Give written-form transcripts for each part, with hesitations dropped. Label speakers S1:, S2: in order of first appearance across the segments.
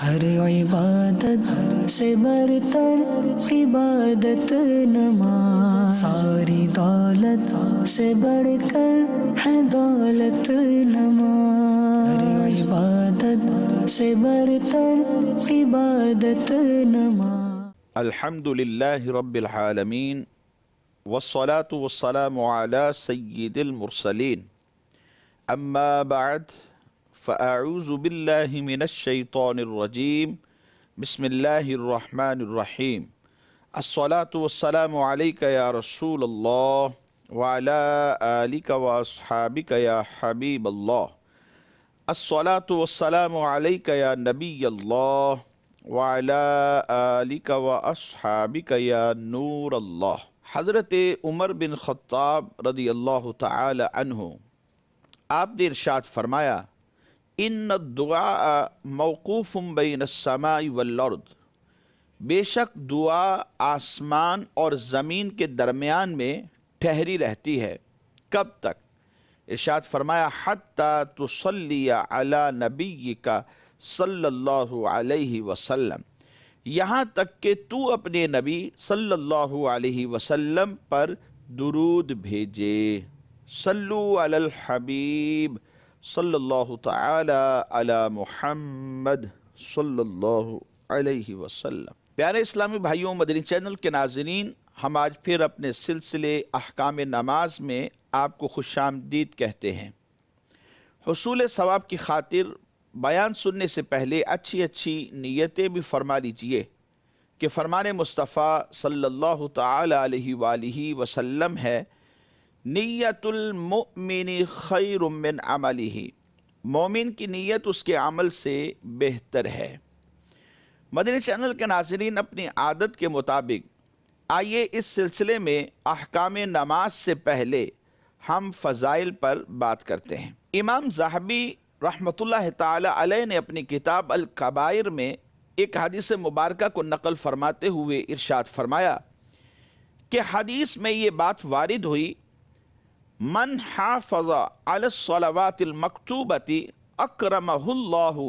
S1: ہر عبادت سے برتر عبادت نماز، ساری دولت سے بڑھ کر ہے دولت نماز، ہر عبادت سے برتر عبادت نماز۔
S2: الحمد للہ رب العالمین والصلاة والسلام علی سید المرسلین، اما بعد فاعوذ باللہ من الشیطان الرجیم، بسم اللہ الرحمن الرحیم۔ الصلاة والسلام علیک یا رسول اللہ وعلی آلک واصحابک یا حبیب اللہ۔ الصلاة والسلام علیک یا نبی اللہ وعلی آلک واصحابک یا نور اللہ۔ حضرت عمر بن خطاب رضی اللہ تعالی عنہ آپ نے ارشاد فرمایا، ان الدعاء موقوف بین السماء والارض، بے شک دعا آسمان اور زمین کے درمیان میں ٹھہری رہتی ہے۔ کب تک؟ ارشاد فرمایا، حتی تصلی علی نبیک صلی اللہ علیہ وسلم، یہاں تک کہ تو اپنے نبی صلی اللہ علیہ وسلم پر درود بھیجے۔ صلو علی الحبیب صلی اللہ تعالی علی محمد صلی اللہ علیہ وسلم۔ پیارے اسلامی بھائیوں، مدنی چینل کے ناظرین، ہم آج پھر اپنے سلسلے احکام نماز میں آپ کو خوش آمدید کہتے ہیں۔ حصول ثواب کی خاطر بیان سننے سے پہلے اچھی نیتیں بھی فرما لیجئے کہ فرمان مصطفیٰ صلی اللہ تعالی علیہ وآلہ وسلم ہے، نیت المؤمن خیر من عملہ، مومن کی نیت اس کے عمل سے بہتر ہے۔ مدنی چینل کے ناظرین، اپنی عادت کے مطابق آئیے اس سلسلے میں احکام نماز سے پہلے ہم فضائل پر بات کرتے ہیں۔ امام ذہبی رحمۃ اللہ تعالی علیہ نے اپنی کتاب الکبائر میں ایک حدیث مبارکہ کو نقل فرماتے ہوئے ارشاد فرمایا کہ حدیث میں یہ بات وارد ہوئی، من حافظ علی الصلوات المکتوبۃ اکرمہ اللہ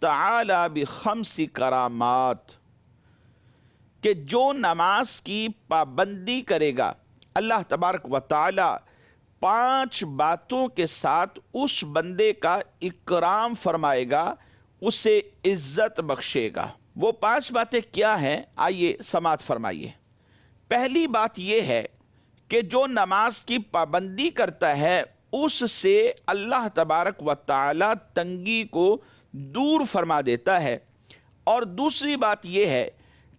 S2: تعالی بخمس کرامات، کہ جو نماز کی پابندی کرے گا اللہ تبارک و تعالی 5 باتوں کے ساتھ اس بندے کا اکرام فرمائے گا، اسے عزت بخشے گا۔ وہ 5 باتیں کیا ہیں؟ آئیے سماعت فرمائیے۔ پہلی بات یہ ہے کہ جو نماز کی پابندی کرتا ہے اس سے اللہ تبارک و تعالی تنگی کو دور فرما دیتا ہے، اور دوسری بات یہ ہے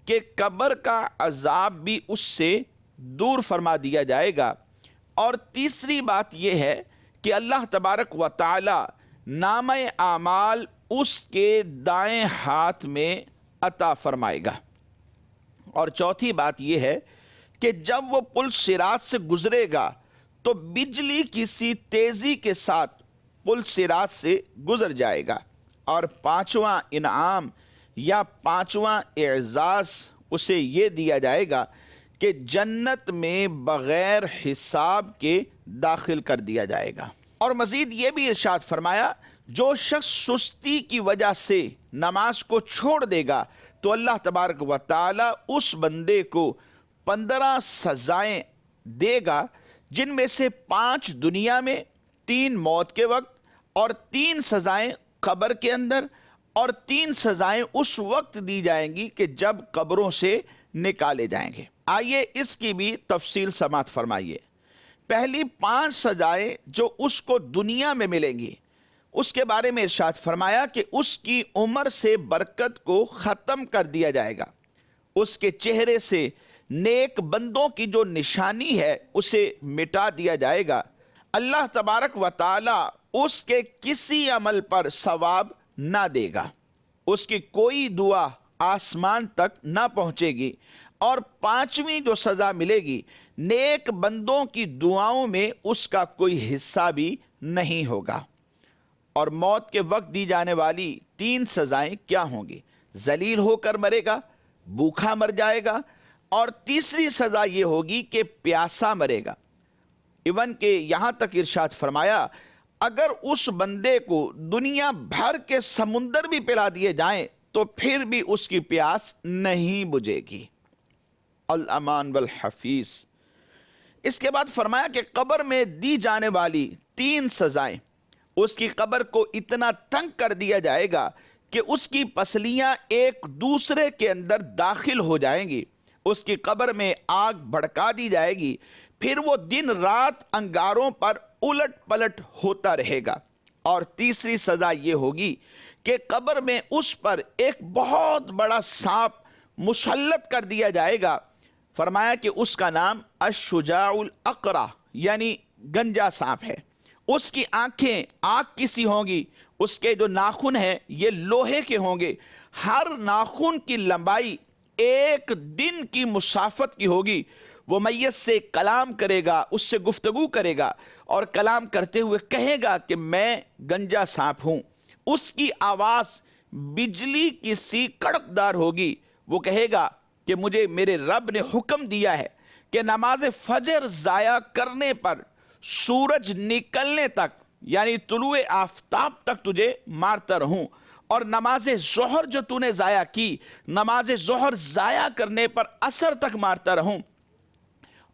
S2: کہ قبر کا عذاب بھی اس سے دور فرما دیا جائے گا، اور تیسری بات یہ ہے کہ اللہ تبارک و تعالی نامہ اعمال اس کے دائیں ہاتھ میں عطا فرمائے گا، اور چوتھی بات یہ ہے کہ جب وہ پل صراط سے گزرے گا تو بجلی کی سی تیزی کے ساتھ پل صراط سے گزر جائے گا، اور 5واں انعام یا 5واں اعزاز اسے یہ دیا جائے گا کہ جنت میں بغیر حساب کے داخل کر دیا جائے گا۔ اور مزید یہ بھی ارشاد فرمایا، جو شخص سستی کی وجہ سے نماز کو چھوڑ دے گا تو اللہ تبارک و تعالی اس بندے کو 15 سزائیں دے گا، جن میں سے 5 دنیا میں، 3 موت کے وقت، اور 3 سزائیں قبر کے اندر، اور 3 سزائیں اس وقت دی جائیں گی کہ جب قبروں سے نکالے جائیں گے۔ آئیے اس کی بھی تفصیل سماعت فرمائیے۔ پہلی 5 سزائیں جو اس کو دنیا میں ملیں گی، اس کے بارے میں ارشاد فرمایا کہ اس کی عمر سے برکت کو ختم کر دیا جائے گا، اس کے چہرے سے نیک بندوں کی جو نشانی ہے اسے مٹا دیا جائے گا، اللہ تبارک و تعالی اس کے کسی عمل پر ثواب نہ دے گا، اس کی کوئی دعا آسمان تک نہ پہنچے گی، اور 5ویں جو سزا ملے گی، نیک بندوں کی دعاؤں میں اس کا کوئی حصہ بھی نہیں ہوگا۔ اور موت کے وقت دی جانے والی 3 سزائیں کیا ہوں گی؟ ذلیل ہو کر مرے گا، بھوکا مر جائے گا، اور تیسری سزا یہ ہوگی کہ پیاسا مرے گا۔ ایون کہ یہاں تک ارشاد فرمایا، اگر اس بندے کو دنیا بھر کے سمندر بھی پلا دیے جائیں تو پھر بھی اس کی پیاس نہیں بجھے گی۔ الامان والحفیظ۔ اس کے بعد فرمایا کہ قبر میں دی جانے والی 3 سزائیں، اس کی قبر کو اتنا تنگ کر دیا جائے گا کہ اس کی پسلیاں ایک دوسرے کے اندر داخل ہو جائیں گی، اس کی قبر میں آگ بھڑکا دی جائے گی، پھر وہ دن رات انگاروں پر الٹ پلٹ ہوتا رہے گا۔ اور تیسری سزا یہ ہوگی کہ قبر میں اس پر ایک بہت بڑا سانپ مسلط کر دیا جائے گا۔ فرمایا کہ اس کا نام الشجاع الاقرع یعنی گنجا سانپ ہے۔ اس کی آنکھیں آگ کی سی ہوں گی، اس کے جو ناخن ہیں یہ لوہے کے ہوں گے، ہر ناخن کی لمبائی 1 دن کی مسافت کی ہوگی۔ وہ میت سے کلام کرے گا، اس سے گفتگو کرے گا، اور کلام کرتے ہوئے کہے گا کہ میں گنجا سانپ ہوں۔ اس کی آواز بجلی کی سی کڑکدار ہوگی۔ وہ کہے گا کہ مجھے میرے رب نے حکم دیا ہے کہ نماز فجر ضائع کرنے پر سورج نکلنے تک یعنی طلوع آفتاب تک تجھے مارتا رہوں، اور نماز ظہر جو تو نے ضائع کی، نماز ظہر ضائع کرنے پر عصر تک مارتا رہوں،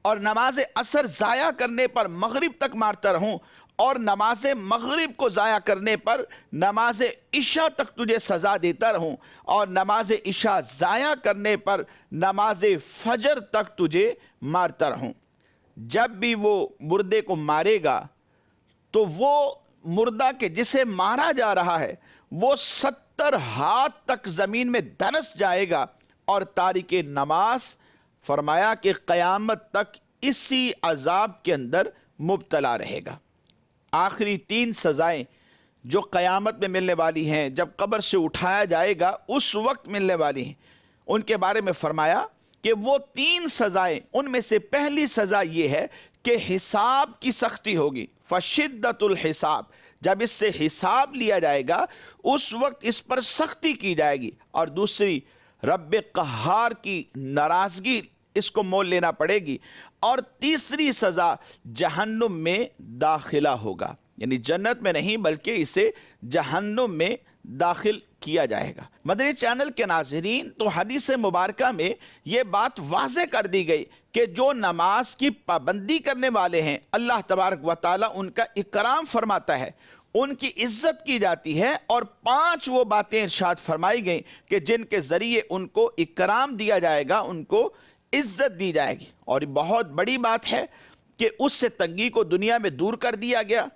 S2: اور نماز عصر ضائع کرنے پر مغرب تک مارتا رہوں، اور نماز مغرب کو ضائع کرنے پر نماز عشاء تک تجھے سزا دیتا رہوں، اور نماز عشاء ضائع کرنے پر نماز فجر تک تجھے مارتا رہوں۔ جب بھی وہ مردے کو مارے گا تو وہ مردہ کے جسے مارا جا رہا ہے وہ 70 ہاتھ تک زمین میں دھنس جائے گا، اور تارک نماز فرمایا کہ قیامت تک اسی عذاب کے اندر مبتلا رہے گا۔ آخری 3 سزائیں جو قیامت میں ملنے والی ہیں، جب قبر سے اٹھایا جائے گا اس وقت ملنے والی ہیں، ان کے بارے میں فرمایا کہ وہ 3 سزائیں، ان میں سے پہلی سزا یہ ہے کہ حساب کی سختی ہوگی، فشدت الحساب، جب اس سے حساب لیا جائے گا اس وقت اس پر سختی کی جائے گی، اور دوسری رب قہار کی ناراضگی اس کو مول لینا پڑے گی، اور تیسری سزا جہنم میں داخلہ ہوگا، یعنی جنت میں نہیں بلکہ اسے جہنم میں داخل کیا جائے گا۔ مدنی چینل کے ناظرین، تو حدیث مبارکہ میں یہ بات واضح کر دی گئی کہ جو نماز کی پابندی کرنے والے ہیں اللہ تبارک و تعالیٰ ان کا اکرام فرماتا ہے، ان کی عزت کی جاتی ہے، اور 5 وہ باتیں ارشاد فرمائی گئیں کہ جن کے ذریعے ان کو اکرام دیا جائے گا، ان کو عزت دی جائے گی۔ اور یہ بہت بڑی بات ہے کہ اس سے تنگی کو دنیا میں دور کر دیا گیا،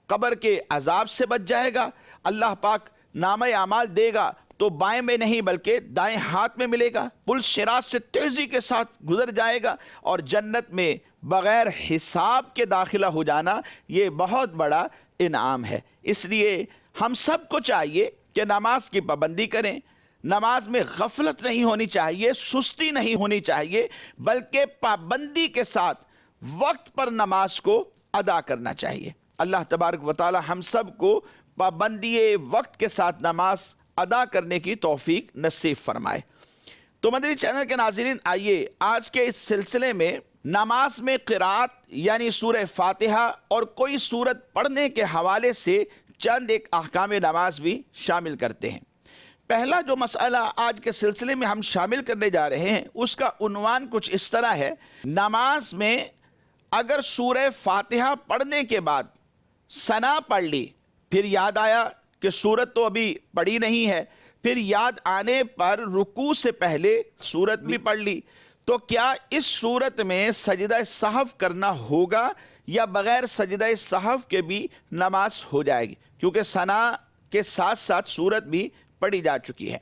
S2: قبر کے عذاب سے بچ جائے گا، اللہ پاک نامہ اعمال دے گا تو بائیں میں نہیں بلکہ دائیں ہاتھ میں ملے گا، پل صراط سے تیزی کے ساتھ گزر جائے گا، اور جنت میں بغیر حساب کے داخلہ ہو جانا یہ بہت بڑا انعام ہے۔ اس لیے ہم سب کو چاہیے کہ نماز کی پابندی کریں، نماز میں غفلت نہیں ہونی چاہیے، سستی نہیں ہونی چاہیے، بلکہ پابندی کے ساتھ وقت پر نماز کو ادا کرنا چاہیے۔ اللہ تبارک و تعالی ہم سب کو پابندی وقت کے ساتھ نماز ادا کرنے کی توفیق نصیب فرمائے۔ تو مدنی چینل کے ناظرین، آئیے آج کے اس سلسلے میں نماز میں قرات یعنی سورہ فاتحہ اور کوئی سورت پڑھنے کے حوالے سے چند ایک احکام نماز بھی شامل کرتے ہیں۔ پہلا جو مسئلہ آج کے سلسلے میں ہم شامل کرنے جا رہے ہیں اس کا عنوان کچھ اس طرح ہے: نماز میں اگر سورہ فاتحہ پڑھنے کے بعد ثنا پڑھ لی، پھر یاد آیا کہ سورت تو ابھی پڑھی نہیں ہے، پھر یاد آنے پر رکوع سے پہلے سورت بھی پڑھ لی، تو کیا اس صورت میں سجدہ سہو کرنا ہوگا یا بغیر سجدہ سہو کے بھی نماز ہو جائے گی؟ کیونکہ ثنا کے ساتھ ساتھ سورت بھی پڑھی جا چکی ہے۔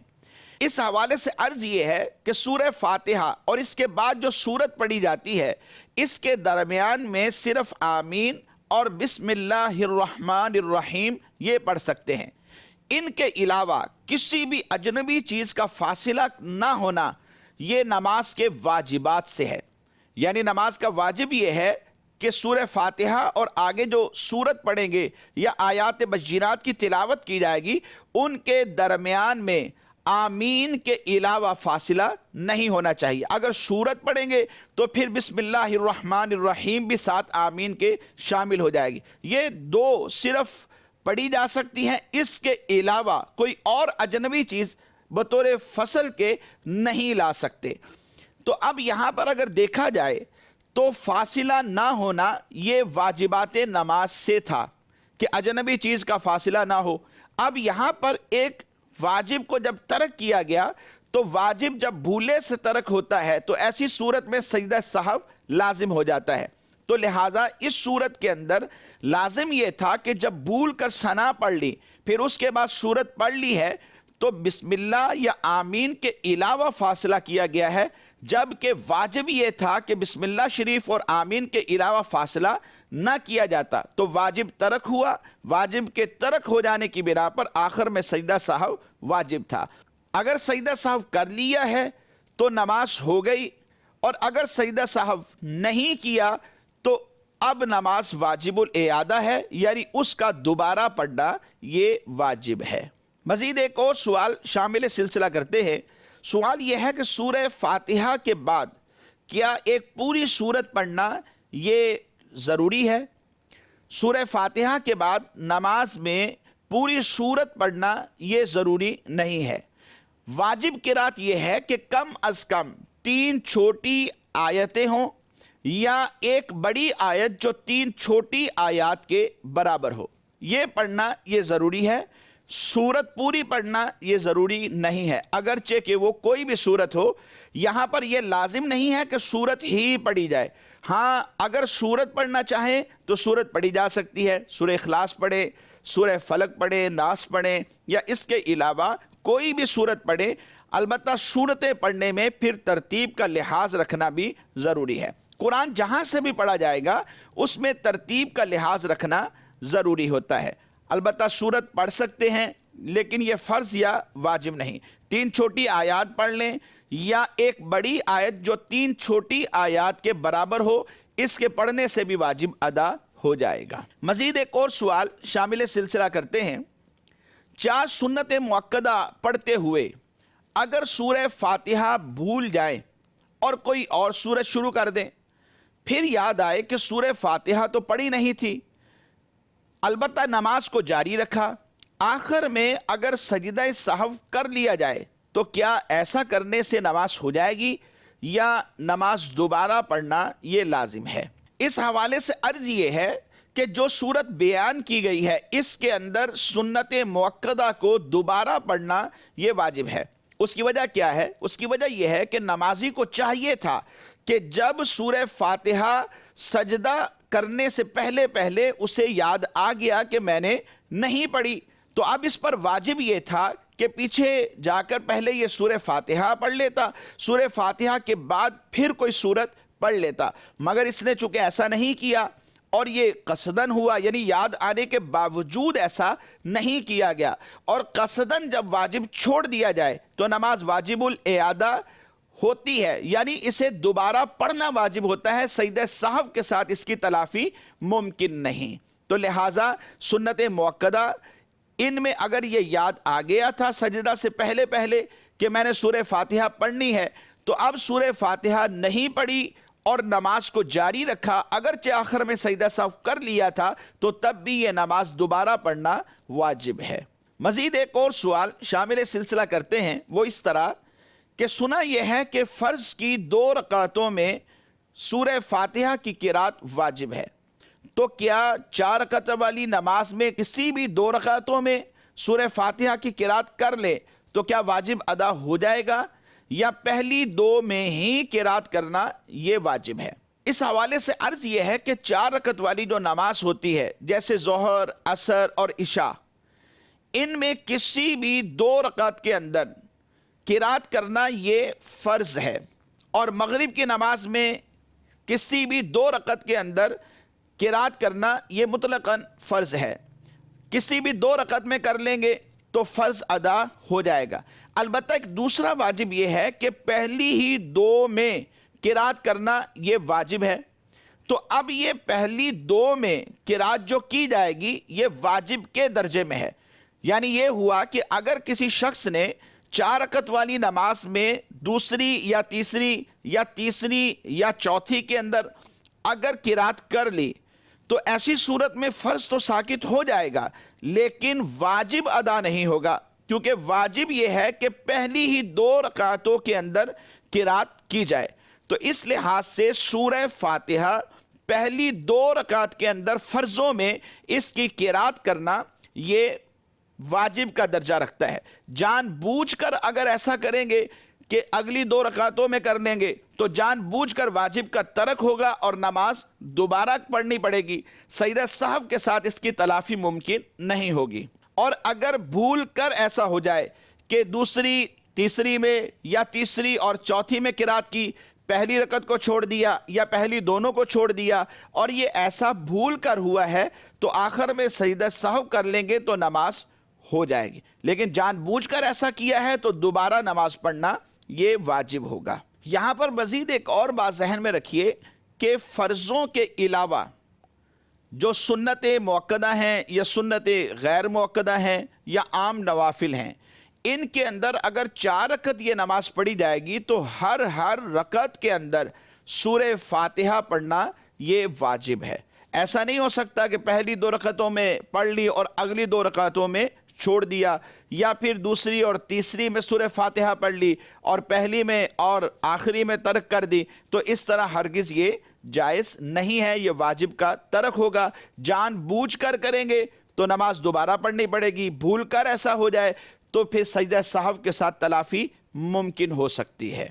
S2: اس حوالے سے عرض یہ ہے کہ سورہ فاتحہ اور اس کے بعد جو سورت پڑھی جاتی ہے اس کے درمیان میں صرف آمین اور بسم اللہ الرحمن الرحیم یہ پڑھ سکتے ہیں۔ ان کے علاوہ کسی بھی اجنبی چیز کا فاصلہ نہ ہونا یہ نماز کے واجبات سے ہے، یعنی نماز کا واجب یہ ہے کہ سورہ فاتحہ اور آگے جو سورت پڑھیں گے یا آیات بجینات کی تلاوت کی جائے گی ان کے درمیان میں آمین کے علاوہ فاصلہ نہیں ہونا چاہیے۔ اگر سورت پڑھیں گے تو پھر بسم اللہ الرحمن الرحیم بھی ساتھ آمین کے شامل ہو جائے گی۔ یہ 2 صرف پڑھی جا سکتی ہیں، اس کے علاوہ کوئی اور اجنبی چیز بطور فصل کے نہیں لا سکتے۔ تو اب یہاں پر اگر دیکھا جائے تو فاصلہ نہ ہونا یہ واجبات نماز سے تھا کہ اجنبی چیز کا فاصلہ نہ ہو۔ اب یہاں پر ایک واجب کو جب ترک کیا گیا تو واجب جب بھولے سے ترک ہوتا ہے تو ایسی صورت میں سجدہ سہو لازم ہو جاتا ہے۔ تو لہٰذا اس صورت کے اندر لازم یہ تھا کہ جب بھول کر ثنا پڑھ لی پھر اس کے بعد صورت پڑھ لی ہے تو بسم اللہ یا آمین کے علاوہ فاصلہ کیا گیا ہے، جبکہ واجب یہ تھا کہ بسم اللہ شریف اور آمین کے علاوہ فاصلہ نہ کیا جاتا۔ تو واجب ترک ہوا، واجب کے ترک ہو جانے کی بنا پر آخر میں سجدہ سہو واجب تھا۔ اگر سجدہ سہو کر لیا ہے تو نماز ہو گئی، اور اگر سجدہ سہو نہیں کیا تو اب نماز واجب الاعادہ ہے، یعنی اس کا دوبارہ پڑھنا یہ واجب ہے۔ مزید ایک اور سوال شامل سلسلہ کرتے ہیں۔ سوال یہ ہے کہ سورہ فاتحہ کے بعد کیا ایک پوری سورت پڑھنا یہ ضروری ہے؟ سورہ فاتحہ کے بعد نماز میں پوری سورت پڑھنا یہ ضروری نہیں ہے۔ واجب قرات یہ ہے کہ کم از کم 3 چھوٹی آیتیں ہوں یا ایک بڑی آیت جو 3 چھوٹی آیات کے برابر ہو، یہ پڑھنا یہ ضروری ہے۔ سورت پوری پڑھنا یہ ضروری نہیں ہے، اگرچہ کہ وہ کوئی بھی سورت ہو۔ یہاں پر یہ لازم نہیں ہے کہ سورت ہی پڑھی جائے، ہاں اگر سورت پڑھنا چاہیں تو سورت پڑھی جا سکتی ہے، سورہ اخلاص پڑھے، سورہ فلق پڑھے، ناس پڑھیں، یا اس کے علاوہ کوئی بھی سورت پڑھے۔ البتہ سورتیں پڑھنے میں پھر ترتیب کا لحاظ رکھنا بھی ضروری ہے۔ قرآن جہاں سے بھی پڑھا جائے گا اس میں ترتیب کا لحاظ رکھنا ضروری ہوتا ہے۔ البتہ سورت پڑھ سکتے ہیں لیکن یہ فرض یا واجب نہیں۔ 3 چھوٹی آیات پڑھ لیں یا ایک بڑی آیت جو 3 چھوٹی آیات کے برابر ہو، اس کے پڑھنے سے بھی واجب ادا ہو جائے گا۔ مزید ایک اور سوال شامل سلسلہ کرتے ہیں۔ 4 سنت مؤکدہ پڑھتے ہوئے اگر سورہ فاتحہ بھول جائیں اور کوئی اور سورت شروع کر دیں، پھر یاد آئے کہ سورہ فاتحہ تو پڑھی نہیں تھی، البتہ نماز کو جاری رکھا، آخر میں اگر سجدہ سہو کر لیا جائے تو کیا ایسا کرنے سے نماز ہو جائے گی یا نماز دوبارہ پڑھنا یہ لازم ہے؟ اس حوالے سے عرض یہ ہے کہ جو صورت بیان کی گئی ہے اس کے اندر سنت مؤکدہ کو دوبارہ پڑھنا یہ واجب ہے۔ اس کی وجہ کیا ہے؟ اس کی وجہ یہ ہے کہ نمازی کو چاہیے تھا کہ جب سورہ فاتحہ سجدہ کرنے سے پہلے اسے یاد آ گیا کہ میں نے نہیں پڑھی، تو اب اس پر واجب یہ تھا کہ پیچھے جا کر پہلے یہ سورہ فاتحہ پڑھ لیتا، سورہ فاتحہ کے بعد پھر کوئی سورت پڑھ لیتا، مگر اس نے چونکہ ایسا نہیں کیا اور یہ قصدن ہوا، یعنی یاد آنے کے باوجود ایسا نہیں کیا گیا، اور قصدن جب واجب چھوڑ دیا جائے تو نماز واجب الاعادہ ہوتی ہے، یعنی اسے دوبارہ پڑھنا واجب ہوتا ہے، سجدہ سہو کے ساتھ اس کی تلافی ممکن نہیں۔ تو لہٰذا سنت مؤکدہ ان میں اگر یہ یاد آ گیا تھا سجدہ سے پہلے کہ میں نے سورہ فاتحہ پڑھنی ہے، تو اب سورہ فاتحہ نہیں پڑھی اور نماز کو جاری رکھا، اگرچہ آخر میں سجدہ سہو کر لیا تھا تو تب بھی یہ نماز دوبارہ پڑھنا واجب ہے۔ مزید ایک اور سوال شامل سلسلہ کرتے ہیں، وہ اس طرح کہ سنا یہ ہے کہ فرض کی 2 رکعتوں میں سورہ فاتحہ کی قرات واجب ہے، تو کیا 4 رکعت والی نماز میں کسی بھی 2 رکعتوں میں سورہ فاتحہ کی قرات کر لے تو کیا واجب ادا ہو جائے گا یا پہلی 2 میں ہی قرات کرنا یہ واجب ہے؟ اس حوالے سے عرض یہ ہے کہ 4 رکعت والی جو نماز ہوتی ہے جیسے ظہر، عصر اور عشاء، ان میں کسی بھی 2 رکعت کے اندر قرات کرنا یہ فرض ہے، اور مغرب کی نماز میں کسی بھی 2 رکعت کے اندر قرات کرنا یہ مطلقاً فرض ہے۔ کسی بھی 2 رکعت میں کر لیں گے تو فرض ادا ہو جائے گا۔ البتہ ایک دوسرا واجب یہ ہے کہ پہلی ہی 2 میں قرات کرنا یہ واجب ہے، تو اب یہ پہلی 2 میں قرات جو کی جائے گی یہ واجب کے درجے میں ہے، یعنی یہ ہوا کہ اگر کسی شخص نے 4 رکعت والی نماز میں دوسری یا تیسری یا چوتھی کے اندر اگر قرات کر لی تو ایسی صورت میں فرض تو ساقط ہو جائے گا لیکن واجب ادا نہیں ہوگا، کیونکہ واجب یہ ہے کہ پہلی ہی 2 رکعتوں کے اندر قرات کی جائے. تو اس لحاظ سے سورہ فاتحہ پہلی 2 رکعت کے اندر فرضوں میں اس کی قرات کرنا یہ واجب کا درجہ رکھتا ہے. جان بوجھ کر اگر ایسا کریں گے کہ اگلی 2 رکعتوں میں کر لیں گے تو جان بوجھ کر واجب کا ترک ہوگا اور نماز دوبارہ پڑھنی پڑے گی. سجدہ سہو کے ساتھ اس کی تلافی ممکن نہیں ہوگی. اور اگر بھول کر ایسا ہو جائے کہ دوسری تیسری میں یا تیسری اور چوتھی میں قرات کی، پہلی رکعت کو چھوڑ دیا یا پہلی دونوں کو چھوڑ دیا، اور یہ ایسا بھول کر ہوا ہے تو آخر میں سجدہ سہو کر لیں گے تو نماز ہو جائے گی. لیکن جان بوجھ کر ایسا کیا ہے تو دوبارہ نماز پڑھنا یہ واجب ہوگا. یہاں پر مزید ایک اور بات ذہن میں رکھیے کہ فرضوں کے علاوہ جو سنت مؤکدہ ہیں یا سنت غیر مؤکدہ ہیں یا عام نوافل ہیں، ان کے اندر اگر 4 رکعت یہ نماز پڑھی جائے گی تو ہر رکعت کے اندر سورہ فاتحہ پڑھنا یہ واجب ہے. ایسا نہیں ہو سکتا کہ پہلی 2 رکعتوں میں پڑھ لی اور اگلی 2 رکعتوں میں چھوڑ دیا، یا پھر دوسری اور تیسری میں سورہ فاتحہ پڑھ لی اور پہلی میں اور آخری میں ترک کر دی. تو اس طرح ہرگز یہ جائز نہیں ہے، یہ واجب کا ترک ہوگا. جان بوجھ کر کریں گے تو نماز دوبارہ پڑھنی پڑے گی. بھول کر ایسا ہو جائے تو پھر سجدہ سہو کے ساتھ تلافی ممکن ہو سکتی ہے.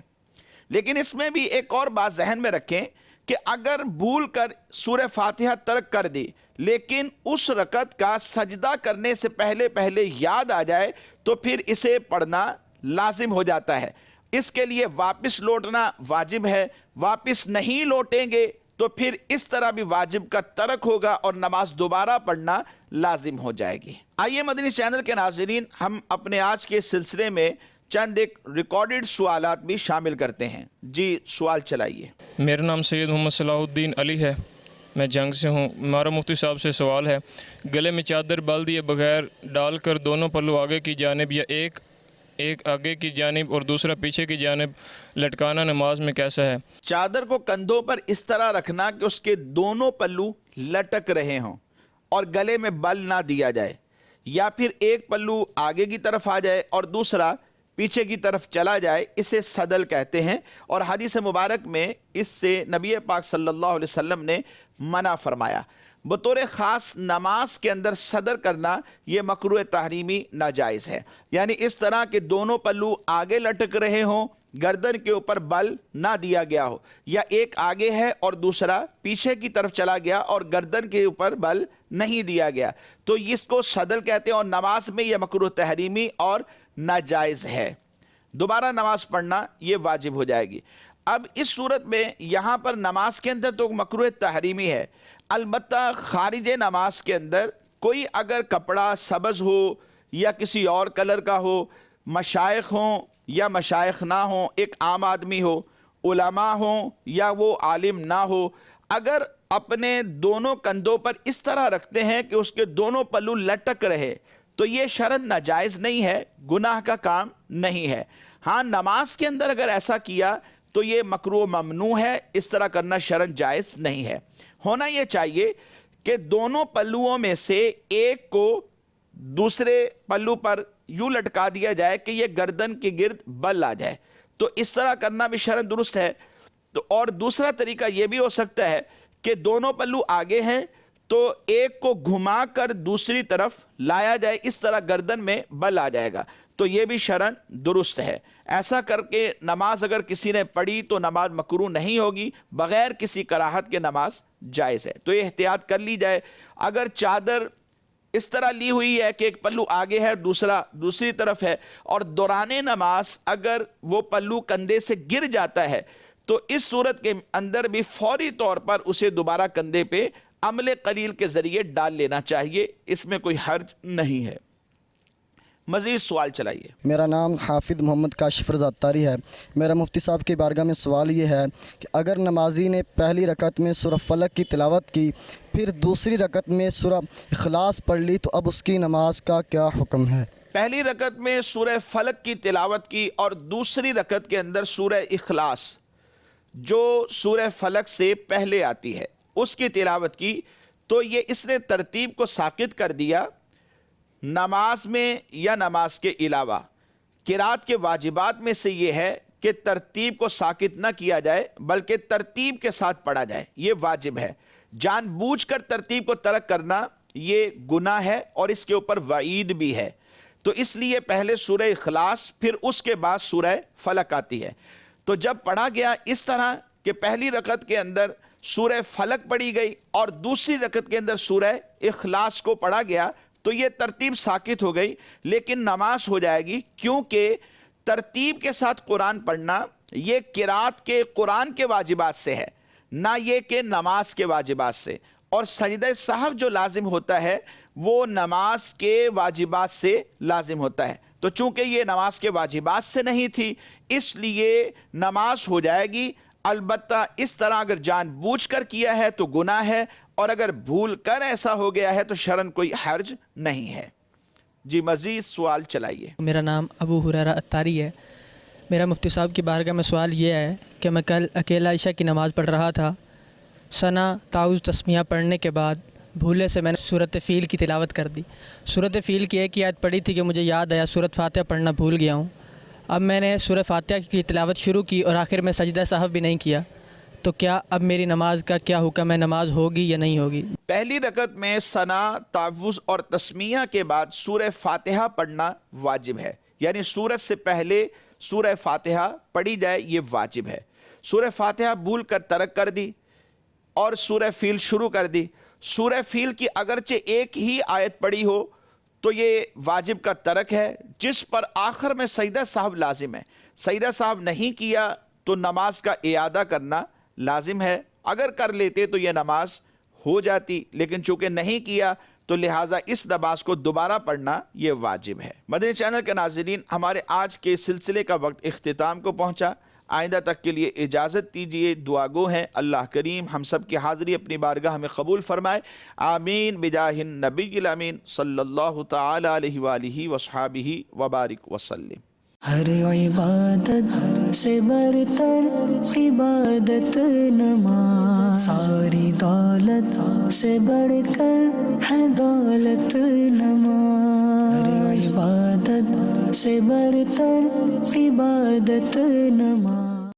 S2: لیکن اس میں بھی ایک اور بات ذہن میں رکھیں کہ اگر بھول کر سورہ فاتحہ ترک کر دی لیکن اس رکعت کا سجدہ کرنے سے پہلے یاد آ جائے تو پھر اسے پڑھنا لازم ہو جاتا ہے. اس کے لیے واپس لوٹنا واجب ہے. واپس نہیں لوٹیں گے تو پھر اس طرح بھی واجب کا ترک ہوگا اور نماز دوبارہ پڑھنا لازم ہو جائے گی. آئیے مدنی چینل کے ناظرین، ہم اپنے آج کے سلسلے میں چند ایک ریکارڈڈ سوالات بھی شامل کرتے ہیں. جی سوال چلائیے.
S3: میرا نام سید محمد صلاح الدین علی ہے، میں جنگ سے ہوں. ہمارا مفتی صاحب سے سوال ہے، گلے میں چادر بال دیے بغیر ڈال کر دونوں پلو آگے کی جانب یا ایک آگے کی جانب اور دوسرا پیچھے کی جانب لٹکانا نماز میں کیسا ہے؟
S2: چادر کو کندھوں پر اس طرح رکھنا کہ اس کے دونوں پلو لٹک رہے ہوں اور گلے میں بل نہ دیا جائے، یا پھر ایک پلو آگے کی طرف آ جائے اور دوسرا پیچھے کی طرف چلا جائے، اسے صدل کہتے ہیں. اور حدیث مبارک میں اس سے نبی پاک صلی اللہ علیہ وسلم نے منع فرمایا. بطور خاص نماز کے اندر صدر کرنا یہ مکروہ تحریمی ناجائز ہے. یعنی اس طرح کہ دونوں پلو آگے لٹک رہے ہوں، گردن کے اوپر بل نہ دیا گیا ہو، یا ایک آگے ہے اور دوسرا پیچھے کی طرف چلا گیا اور گردن کے اوپر بل نہیں دیا گیا، تو اس کو صدل کہتے ہیں. اور نماز میں یہ مکروہ تحریمی اور ناجائز ہے. دوبارہ نماز پڑھنا یہ واجب ہو جائے گی. اب اس صورت میں یہاں پر نماز کے اندر تو مکروہ تحریمی ہے، البتہ خارج نماز کے اندر کوئی اگر کپڑا سبز ہو یا کسی اور کلر کا ہو، مشائخ ہوں یا مشائخ نہ ہوں، ایک عام آدمی ہو، علماء ہوں یا وہ عالم نہ ہو، اگر اپنے دونوں کندھوں پر اس طرح رکھتے ہیں کہ اس کے دونوں پلو لٹک رہے تو یہ شرعاً ناجائز نہیں ہے، گناہ کا کام نہیں ہے. ہاں نماز کے اندر اگر ایسا کیا تو یہ مکروہ ممنوع ہے، اس طرح کرنا شرعاً جائز نہیں ہے. ہونا یہ چاہیے کہ دونوں پلوؤں میں سے ایک کو دوسرے پلو پر یوں لٹکا دیا جائے کہ یہ گردن کے گرد بل آ جائے، تو اس طرح کرنا بھی شرعاً درست ہے. تو اور دوسرا طریقہ یہ بھی ہو سکتا ہے کہ دونوں پلو آگے ہیں تو ایک کو گھما کر دوسری طرف لایا جائے، اس طرح گردن میں بل آ جائے گا، تو یہ بھی شرعاً درست ہے. ایسا کر کے نماز اگر کسی نے پڑھی تو نماز مکروہ نہیں ہوگی، بغیر کسی کراہت کے نماز جائز ہے. تو یہ احتیاط کر لی جائے. اگر چادر اس طرح لی ہوئی ہے کہ ایک پلو آگے ہے دوسرا دوسری طرف ہے، اور دوران نماز اگر وہ پلو کندھے سے گر جاتا ہے تو اس صورت کے اندر بھی فوری طور پر اسے دوبارہ کندھے پہ عمل قلیل کے ذریعے ڈال لینا چاہیے، اس میں کوئی حرج نہیں ہے. مزید سوال چلائیے.
S4: میرا نام حافظ محمد کاشف رضا اتاری ہے. میرا مفتی صاحب کی بارگاہ میں سوال یہ ہے کہ اگر نمازی نے پہلی رکعت میں سورہ فلق کی تلاوت کی، پھر دوسری رکعت میں سورہ اخلاص پڑھ لی، تو اب اس کی نماز کا کیا حکم ہے؟
S2: پہلی رکعت میں سورہ فلق کی تلاوت کی اور دوسری رکعت کے اندر سورہ اخلاص جو سورہ فلق سے پہلے آتی ہے اس کی تلاوت کی، تو یہ اس نے ترتیب کو ساقط کر دیا. نماز میں یا نماز کے علاوہ قرات کے واجبات میں سے یہ ہے کہ ترتیب کو ساکت نہ کیا جائے بلکہ ترتیب کے ساتھ پڑھا جائے، یہ واجب ہے۔ جان بوجھ کر ترتیب کو ترک کرنا یہ گناہ ہے اور اس کے اوپر وعید بھی ہے۔ تو اس لیے پہلے سورہ اخلاص پھر اس کے بعد سورہ فلق آتی ہے۔ تو جب پڑھا گیا اس طرح کہ پہلی رکعت کے اندر سورہ فلق پڑھی گئی اور دوسری رکعت کے اندر سورہ اخلاص کو پڑھا گیا تو یہ ترتیب ساکت ہو گئی، لیکن نماز ہو جائے گی، کیونکہ ترتیب کے ساتھ قرآن پڑھنا یہ قرات کے قرآن کے واجبات سے ہے، نہ یہ کہ نماز کے واجبات سے۔ اور سجدہ سہو جو لازم ہوتا ہے وہ نماز کے واجبات سے لازم ہوتا ہے، تو چونکہ یہ نماز کے واجبات سے نہیں تھی اس لیے نماز ہو جائے گی، البتہ اس طرح اگر جان بوجھ کر کیا ہے تو گناہ ہے، اور اگر بھول کر ایسا ہو گیا ہے تو شرعاً کوئی حرج نہیں ہے۔ جی مزید سوال چلائیے۔
S5: میرا نام ابو ہریرہ اتاری ہے۔ میرا مفتی صاحب کی بارگاہ میں سوال یہ ہے کہ میں کل اکیلا عشاء کی نماز پڑھ رہا تھا، ثنا تعوذ تسمیہ پڑھنے کے بعد بھولے سے میں نے سورۃ فیل کی تلاوت کر دی۔ سورۃ فیل کی ایک آیت پڑھی تھی کہ مجھے یاد آیا سورۃ فاتحہ پڑھنا بھول گیا ہوں۔ اب میں نے سورۃ فاتحہ کی تلاوت شروع کی اور آخر میں سجدہ سہو بھی نہیں کیا، تو کیا اب میری نماز کا کیا حکم ہے؟ نماز ہوگی یا نہیں ہوگی؟
S2: پہلی رکعت میں ثنا، تعوذ اور تسمیہ کے بعد سورہ فاتحہ پڑھنا واجب ہے، یعنی سورت سے پہلے سورہ فاتحہ پڑھی جائے، یہ واجب ہے۔ سورہ فاتحہ بھول کر ترک کر دی اور سورہ فیل شروع کر دی۔ سورہ فیل کی اگرچہ ایک ہی آیت پڑھی ہو تو یہ واجب کا ترک ہے، جس پر آخر میں سجدہ سہو لازم ہے۔ سجدہ سہو نہیں کیا تو نماز کا اعادہ کرنا لازم ہے، اگر کر لیتے تو یہ نماز ہو جاتی، لیکن چونکہ نہیں کیا تو لہٰذا اس نماز کو دوبارہ پڑھنا یہ واجب ہے۔ مدنی چینل کے ناظرین، ہمارے آج کے سلسلے کا وقت اختتام کو پہنچا۔ آئندہ تک کے لیے اجازت دیجیے، دعا گو ہیں اللہ کریم ہم سب کی حاضری اپنی بارگاہ میں قبول فرمائے، آمین بجاہ النبی الامین صلی اللہ تعالی علیہ وآلہ وصحابہ وبارک وسلم۔
S1: ہر عبادت سے برتر عبادت نماز، ساری دولت سے بڑھ کر ہے دولت نماز، ہر عبادت سے برتر عبادت نماز۔